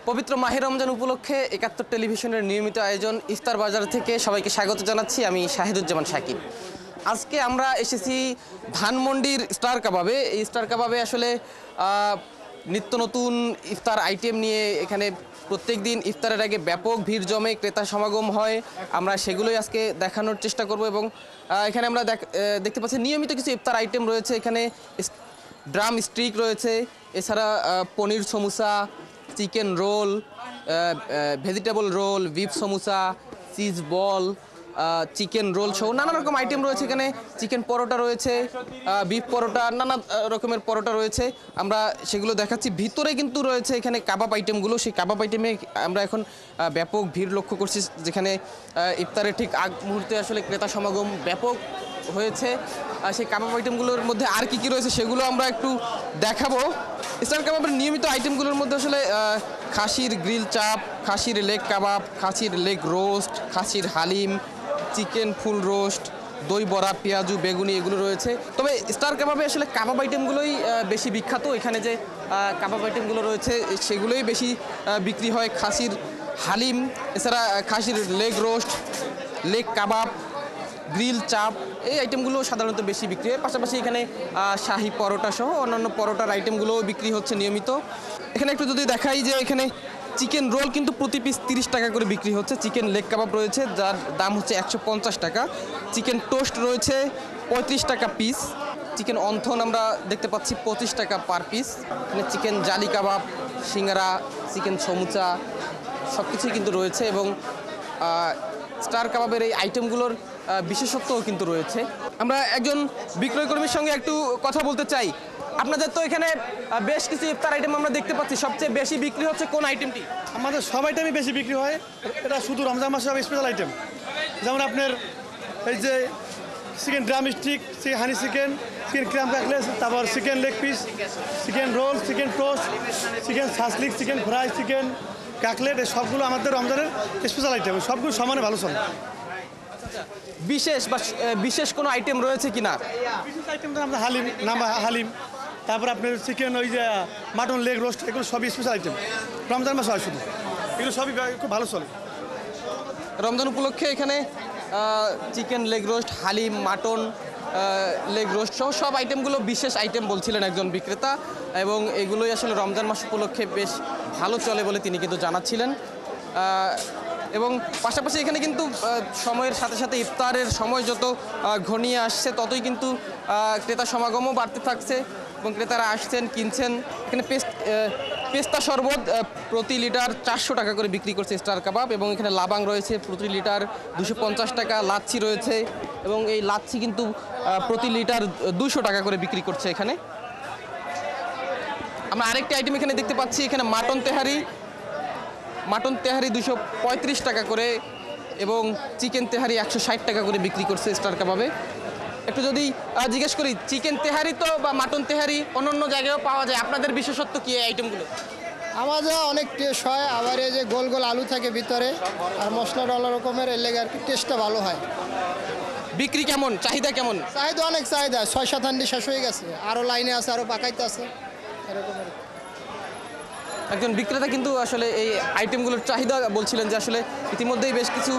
পবিত্র মাহে রমজান উপলক্ষে ৭১ টেলিভিশনের নিয়মিত আয়োজন ইফতার বাজার থেকে সবাইকে স্বাগত জানাচ্ছি। আমি শাহিদুজ্জামান শাকিব। আজকে আমরা এসেছি ধানমন্ডির স্টার কাবাবে। এই স্টার কাবাবে আসলে নিত্য নতুন ইফতার আইটেম নিয়ে এখানে প্রত্যেক দিন ইফতারের আগে ব্যাপক ভিড় জমে, ক্রেতা সমাগম হয়। আমরা সেগুলোই আজকে দেখানোর চেষ্টা করব এবং এখানে আমরা দেখতে পাচ্ছি নিয়মিত কিছু ইফতার আইটেম রয়েছে। এখানে ড্রাম স্টিক রয়েছে, এছাড়া paneer samosa, chicken roll, vegetable roll, beef samosa, cheese ball, chicken roll সহ নানা রকম আইটেম রয়েছে। এখানে চিকেন পরোটা রয়েছে, বিফ পরোটা, নানা রকমের পরোটা রয়েছে। আমরা সেগুলো দেখাচ্ছি। ভিতরে কিন্তু রয়েছে এখানে কাবাব আইটেমগুলো। সেই কাবাব আইটেমে আমরা এখন ব্যাপক ভিড় লক্ষ্য করছি, যেখানে ইফতারের ঠিক আগ মুহূর্তে আসলে ক্রেতা সমাগম ব্যাপক হয়েছে। সেই কাবাব আইটেমগুলোর মধ্যে আর কি কি রয়েছে সেগুলো আমরা একটু দেখাবো। স্টার কাবাবের নিয়মিত আইটেমগুলোর মধ্যে আসলে খাসির গ্রিল চাপ, খাসির লেগ কাবাব, খাসির লেগ রোস্ট, খাসির হালিম, চিকেন ফুল রোস্ট, দই বড়া, পেঁয়াজু, বেগুনি এগুলো রয়েছে। তবে স্টার কাবাবে আসলে কাবাব আইটেমগুলোই বেশি বিখ্যাত। এখানে যে কাবাব আইটেমগুলো রয়েছে সেগুলোই বেশি বিক্রি হয়। খাসির হালিম, এছাড়া খাসির লেগ রোস্ট, লেগ কাবাব, গ্রিল চাপ, এই আইটেমগুলো সাধারণত বেশি বিক্রি হয়। পাশাপাশি এখানে শাহি পরোটা সহ অন্যান্য পরোটার আইটেমগুলোও বিক্রি হচ্ছে নিয়মিত। এখানে একটু যদি দেখাই যে এখানে চিকেন রোল কিন্তু প্রতি পিস 30 টাকা করে বিক্রি হচ্ছে। চিকেন লেগ কাবাব রয়েছে, যার দাম হচ্ছে 150 টাকা। চিকেন টোস্ট রয়েছে 35 টাকা পিস। চিকেন অন্থন আমরা দেখতে পাচ্ছি 25 টাকা পার পিস। এখানে চিকেন জালি কাবাব, সিঙ্গারা, চিকেন সমুচা সব কিছুই কিন্তু রয়েছে এবং স্টার কাবাবের এই আইটেমগুলোর বিশেষত্বও কিন্তু রয়েছে। আমরা একজন বিক্রয় কর্মীর সঙ্গে একটু কথা বলতে চাই। আপনাদের তো এখানে বেশ কিছু ইফতার আইটেম আমরা দেখতে পাচ্ছি, সবচেয়ে বেশি বিক্রি হচ্ছে কোন আইটেমটি? আমাদের সব আইটেমই বেশি বিক্রি হয়। এটা শুধু রমজান মাসে স্পেশাল আইটেম, যেমন আপনার এই যে chicken drum stick, honey chicken, chicken crumb cutlets, তারপর chicken leg piece, chicken roll, chicken toast, chicken shashlik, chicken fry, chicken cutlet, এই সবগুলো আমাদের রমজানের স্পেশাল আইটেম। সবগুলো সমানে ভালো চলে। বিশেষ কোনো আইটেম রয়েছে কিনা? বিশেষ আইটেম তো আমাদের হালিম, তারপর আপনার চিকেন ওই যে মাটন লেগ রোস্ট, এগুলো সবই স্পেশাল আইটেম। রমজান মাসে হয় শুধু, এগুলো সবই খুব ভালো চলে। রমজান উপলক্ষে এখানে chicken leg roast, haleem, mutton leg roast সহ সব আইটেমগুলো বিশেষ আইটেম বলছিলেন একজন বিক্রেতা, এবং এগুলোই আসলে রমজান মাস উপলক্ষে বেশ ভালো চলে বলে তিনি কিন্তু জানাচ্ছিলেন। এবং পাশাপাশি এখানে কিন্তু সময়ের সাথে সাথে ইফতারের সময় যত ঘনিয়ে আসছে ততই কিন্তু ক্রেতা সমাগমও বাড়তে থাকছে এবং ক্রেতারা আসছেন, কিনছেন। এখানে পেস্তা শরবত প্রতি লিটার 400 টাকা করে বিক্রি করছে স্টার কাবাব, এবং এখানে লাবাং রয়েছে প্রতি লিটার 250 টাকা। লাচ্ছি রয়েছে এবং এই লাচ্ছি কিন্তু প্রতি লিটার 200 টাকা করে বিক্রি করছে এখানে। আমরা আরেকটি আইটেম এখানে দেখতে পাচ্ছি, এখানে মাটন তেহারি 235 টাকা করে এবং চিকেন তেহারি 160 টাকা করে বিক্রি করছে স্টার কাবাবে। একটু যদি জিজ্ঞেস করি, চিকেন তেহারি তো বা মাটন তেহারি অন্য জায়গায়ও পাওয়া যায়, আপনাদের বিশেষত্ব কি এই আইটেমগুলো? আমাদের অনেক টেস্ট হয়, আবার এই যে গোল গোল আলু থাকে ভিতরে, আর মশলাটা অন্য রকমের, এর লেগে আর কি টেস্টটা ভালো হয়। বিক্রি কেমন, চাহিদা কেমন? চাহিদা অনেক চাহিদা, 6-7 হান্ডি শেষ হয়ে গেছে, আরও লাইনে আছে, আরও পাকাইতে আছে এরকম। একজন বিক্রেতা কিন্তু আসলে এই আইটেমগুলোর চাহিদা বলছিলেন যে আসলে ইতিমধ্যেই বেশ কিছু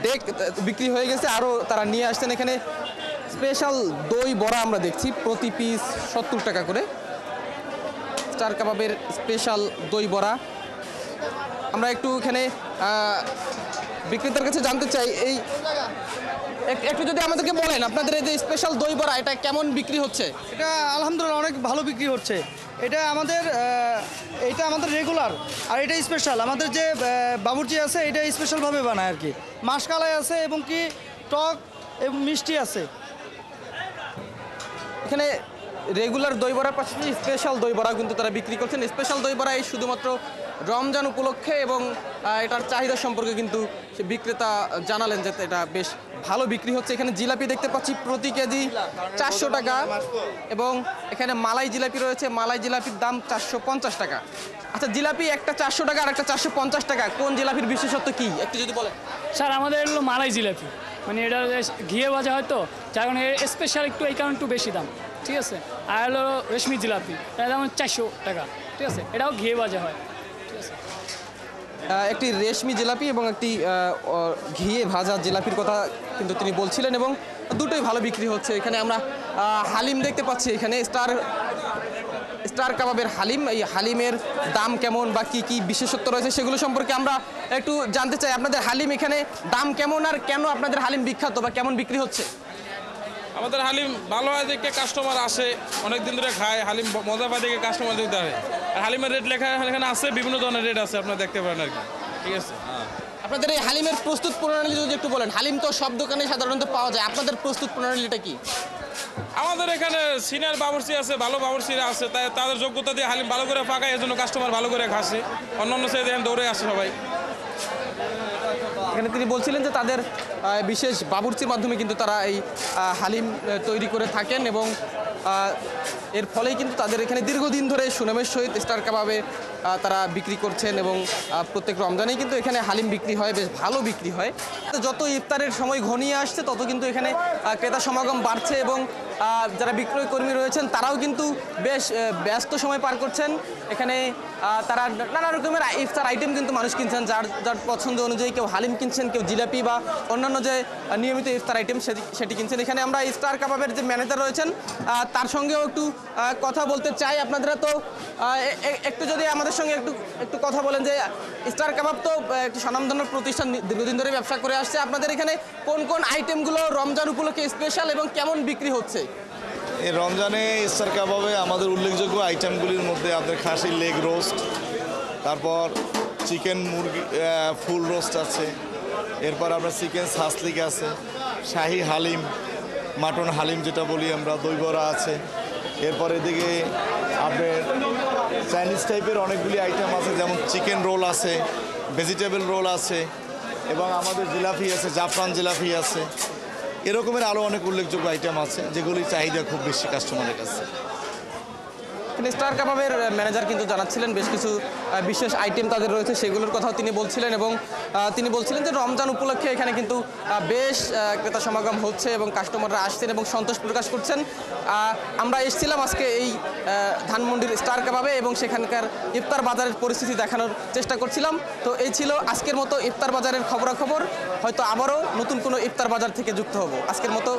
ডেক বিক্রি হয়ে গেছে, আরও তারা নিয়ে আসছেন। এখানে স্পেশাল দই বড়া আমরা দেখছি প্রতি পিস 70 টাকা করে। স্টার কাবাবের স্পেশাল দই বড়া। আমরা একটু এখানে বিক্রেতার কাছে জানতে চাই, এই একটু যদি আমাদেরকে বলেন আপনাদের এই যে স্পেশাল দই বড়া এটা কেমন বিক্রি হচ্ছে? এটা আলহামদুলিল্লাহ অনেক ভালো বিক্রি হচ্ছে। এটা আমাদের রেগুলার, আর এটা স্পেশাল। আমাদের যে বাবুর্চি আছে এটা স্পেশালভাবে বানায় আর কি। মাসকালাই আছে এবং কি টক এবং মিষ্টি আছে। এখানে রেগুলার দই বড়ার পাশাপাশি স্পেশাল দই বড়া কিন্তু তারা বিক্রি করছেন। স্পেশাল দই বড়া এই শুধুমাত্র রমজান উপলক্ষে, এবং এটার চাহিদা সম্পর্কে কিন্তু সে বিক্রেতা জানালেন যে এটা বেশ ভালো বিক্রি হচ্ছে। এখানে জিলাপি দেখতে পাচ্ছি প্রতি কেজি 400 টাকা, এবং এখানে মালাই জিলাপি রয়েছে, মালাই জিলাপির দাম 450 টাকা। আচ্ছা, জিলাপি একটা 400 টাকা আর একটা 450 টাকা, কোন জিলাপির বিশেষত্ব কি একটু যদি বলেন? স্যার আমাদের হলো মালাই জিলাপি, মানে এটা ঘিয়ে ভাজা হয়তো, যার কারণে স্পেশাল একটু, এই কারণে একটু বেশি দাম, ঠিক আছে। আর হলো রেশমি জিলাপি, এটা দাম 400 টাকা, ঠিক আছে। এটাও ঘিয়ে ভাজা হয়। একটি রেশমি জিলাপি এবং একটি ঘিয়ে ভাজা জিলাপির কথা কিন্তু তিনি বলছিলেন এবং দুটোই ভালো বিক্রি হচ্ছে। এখানে আমরা হালিম দেখতে পাচ্ছি, এখানে স্টার কাবাবের হালিম। এই হালিমের দাম কেমন বা কি কি বিশেষত্ব রয়েছে সেগুলো সম্পর্কে আমরা একটু জানতে চাই। আপনাদের হালিম এখানে দাম কেমন আর কেন আপনাদের হালিম বিখ্যাত বা কেমন বিক্রি হচ্ছে? আমাদের হালিম ভালো হয় দেখে কাস্টমার আসে, অনেক দিন ধরে খায়। হালিম মজা পায় দেখে কাস্টমার দিতে হয়। আর হালিমের রেট লেখা এখানে আছে, বিভিন্ন ধরনের রেট আছে, আপনারা দেখতে পারেন আর কি। ঠিক আছে। আপনাদের এই হালিমের প্রস্তুত প্রণালী যদি একটু বলেন। হালিম তো সব দোকানে সাধারণত পাওয়া যায়, আপনাদের প্রস্তুত প্রণালীটা কি? আমাদের এখানে সিনিয়র বাবুর্চি আছে, ভালো বাবুর্চিরা আছে, তাই তাদের যোগ্যতা দিয়ে হালিম ভালো করে পাকায়, এজন্য কাস্টমার ভালো করে খাচ্ছে। অন্যান্য সাইড দেখেন দৌড়ে আসে সবাই। এখানে তিনি বলছিলেন যে তাদের বিশেষ বাবুর্চির মাধ্যমে কিন্তু তারা এই হালিম তৈরি করে থাকেন এবং এর ফলেই কিন্তু তাদের এখানে দীর্ঘদিন ধরে সুনামের সহিত স্টার কাবাবে তারা বিক্রি করছেন এবং প্রত্যেক রমজানেই কিন্তু এখানে হালিম বিক্রি হয়, বেশ ভালো বিক্রি হয়। তো যত ইফতারের সময় ঘনিয়ে আসছে তত কিন্তু এখানে ক্রেতা সমাগম বাড়ছে এবং যারা বিক্রয় কর্মী রয়েছেন তারাও কিন্তু বেশ ব্যস্ত সময় পার করছেন। এখানে তারা নানা রকমের ইফতার আইটেম কিন্তু মানুষ কিনছেন, যার যার পছন্দ অনুযায়ী কেউ হালিম কিনছেন, কেউ জিলাপি বা অন্যান্য যে নিয়মিত ইফতার আইটেম সেটি কিনছেন। এখানে আমরা স্টার কাবাবের যে ম্যানেজার রয়েছেন তার সঙ্গেও একটু কথা বলতে চাই। আপনারা তো একটু যদি আমাদের সঙ্গে একটু কথা বলেন যে স্টার কাবাব তো একটি স্বনামধন্য প্রতিষ্ঠান, দীর্ঘদিন ধরে ব্যবসা করে আসছে। আপনাদের এখানে কোন কোন আইটেমগুলো রমজান উপলক্ষে স্পেশাল এবং কেমন বিক্রি হচ্ছে? এই রমজানে স্টার কাবাবে আমাদের উল্লেখযোগ্য আইটেমগুলির মধ্যে আপনার খাসির লেগ রোস্ট, তারপর চিকেন মুরগি ফুল রোস্ট আছে, এরপর আপনার চিকেন সাসলিক আছে, শাহি হালিম, মাটন হালিম যেটা বলি আমরা, দই বড়া আছে। এরপর এদিকে আপনার চাইনিজ টাইপের অনেকগুলি আইটেম আছে, যেমন চিকেন রোল আছে, ভেজিটেবল রোল আছে এবং আমাদের জিলাপি আছে, জাফরান জিলাপি আছে। এরকমের আরও অনেক উল্লেখযোগ্য আইটেম আছে যেগুলির চাহিদা খুব বেশি কাস্টমারের কাছে। এখানে স্টার কাবাবের ম্যানেজার কিন্তু জানাচ্ছিলেন বেশ কিছু বিশেষ আইটেম তাদের রয়েছে, সেগুলোর কথাও তিনি বলছিলেন এবং তিনি বলছিলেন যে রমজান উপলক্ষে এখানে কিন্তু বেশ ক্রেতা সমাগম হচ্ছে এবং কাস্টমাররা আসছেন এবং সন্তোষ প্রকাশ করছেন। আমরা এসেছিলাম আজকে এই ধানমন্ডির স্টার কাবাবে এবং সেখানকার ইফতার বাজারের পরিস্থিতি দেখানোর চেষ্টা করছিলাম। তো এই ছিল আজকের মতো ইফতার বাজারের খবরাখবর। হয়তো আবারও নতুন কোনো ইফতার বাজার থেকে যুক্ত হব। আজকের মতো